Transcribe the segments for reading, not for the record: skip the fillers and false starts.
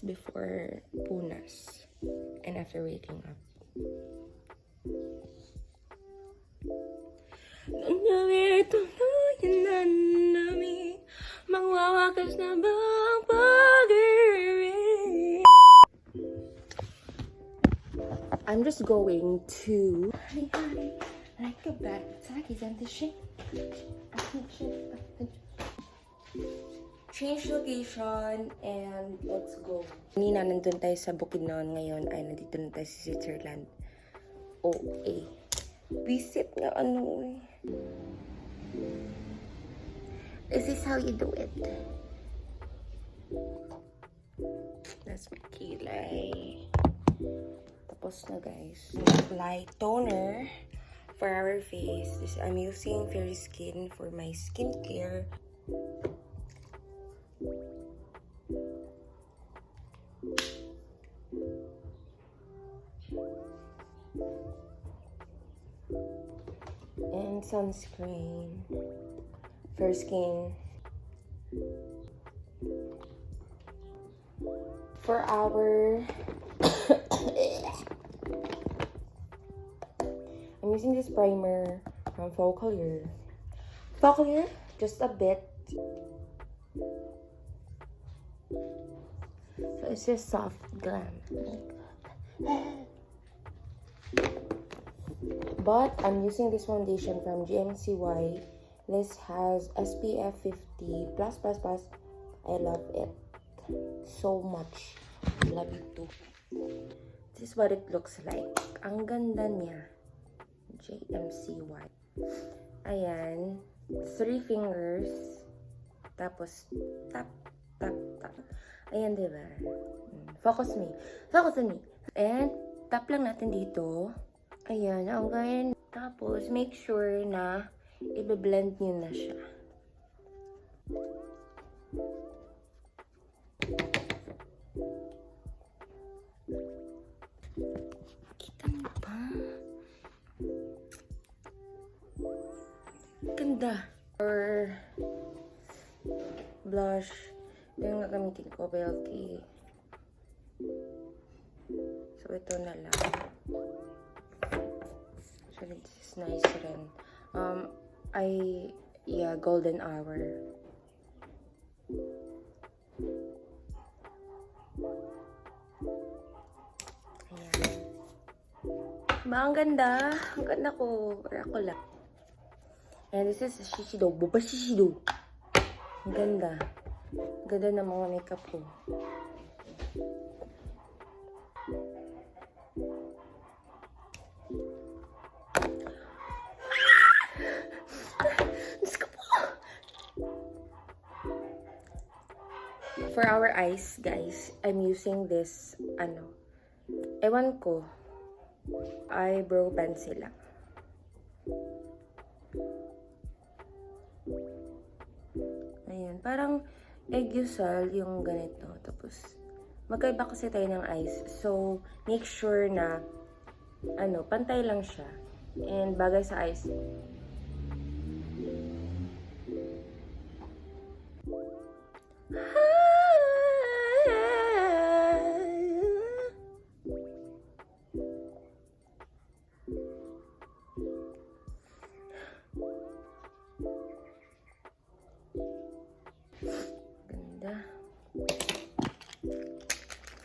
before punas and after waking up. Magwawakas na ba ang pag-ibig? I'm just going to like a bag and the shit. Change location and let's go. Kanina nandun tayo sa Bukidnon, ngayon ay nandito na tayo sa Switzerland. Okay. Visit nga ano eh. This is how you do it. That's my kilay. Tapos na guys. Apply toner for our face. I'm using Fairy Skin for my skincare. And sunscreen. Fair Skin. For our I'm using this primer from Focalier. Focalier, just a bit. So it's just soft glam. But I'm using this foundation from GMCY. This has SPF 50+++. I love it so much. Love it too. This is what it looks like. Ang ganda niya. GMCY. Ayan. 3 fingers. Tapos, tap, tap, tap. Ayan, diba? Focus me. Focus on me. And, tap lang natin dito. Ayan, ang ganyan. Tapos, make sure na i-blend nyo na siya. Kita nyo ba? Ganda. Or blush. Ito yung gagamitin ko, Belty. So, ito na lang. Actually, this is nice rin. Golden Hour. Ayan. Ba, ang ganda. Ang ganda ko. Para ako lang. And this is Shiseido. Boba Shiseido. Ang ganda. Ang ganda ng mga makeup ko. For our eyes, guys, I'm using this, ewan ko, eyebrow pencil lang. Ayan, parang egg-usal yung ganito. Tapos, magkaiba kasi tayo ng eyes. So, make sure na, pantay lang siya. And bagay sa eyes.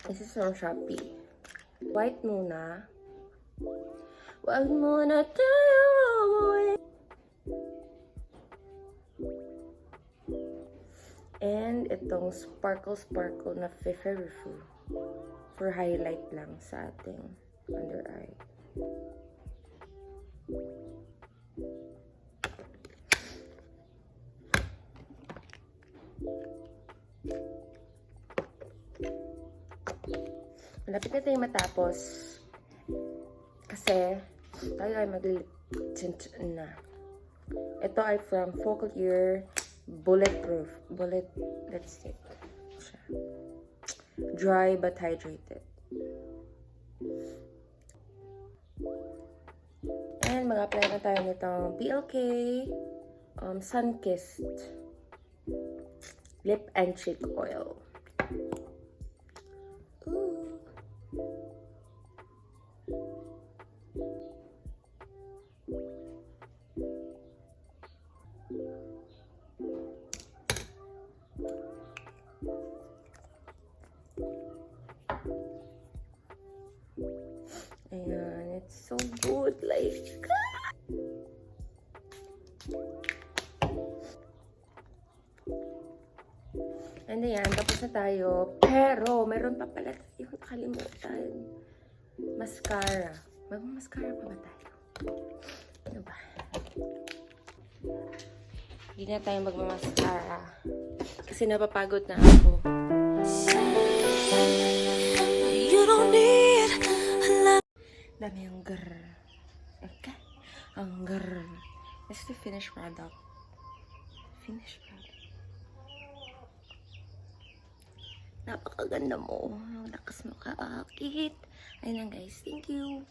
This is from Shopee. White muna. Wag muna tayo umuwi. And itong sparkle na Fefe-Refu for highlight lang sa ating under eye. Malapit na tayo matapos. Kasi, tayo ay mag-tint na. Ito ay from Focalier Bulletproof. Let's see. Dry but hydrated. And mag-apply na tayo nitong PLK Sunkissed Lip and Cheek Oil. good. Like, and ayan, tapos na tayo. Pero, meron pa pala yung nakalimutan. Mascara. Mag-mascara pa ba tayo? Ano ba? Hindi na tayo magmamascara. Kasi napapagod na ako. You don't need dami yung grrr. Okay? Ang grrr. This is the finished product. Finished product. Napakaganda mo. Lakas mo kaakit. Ayun lang guys. Thank you.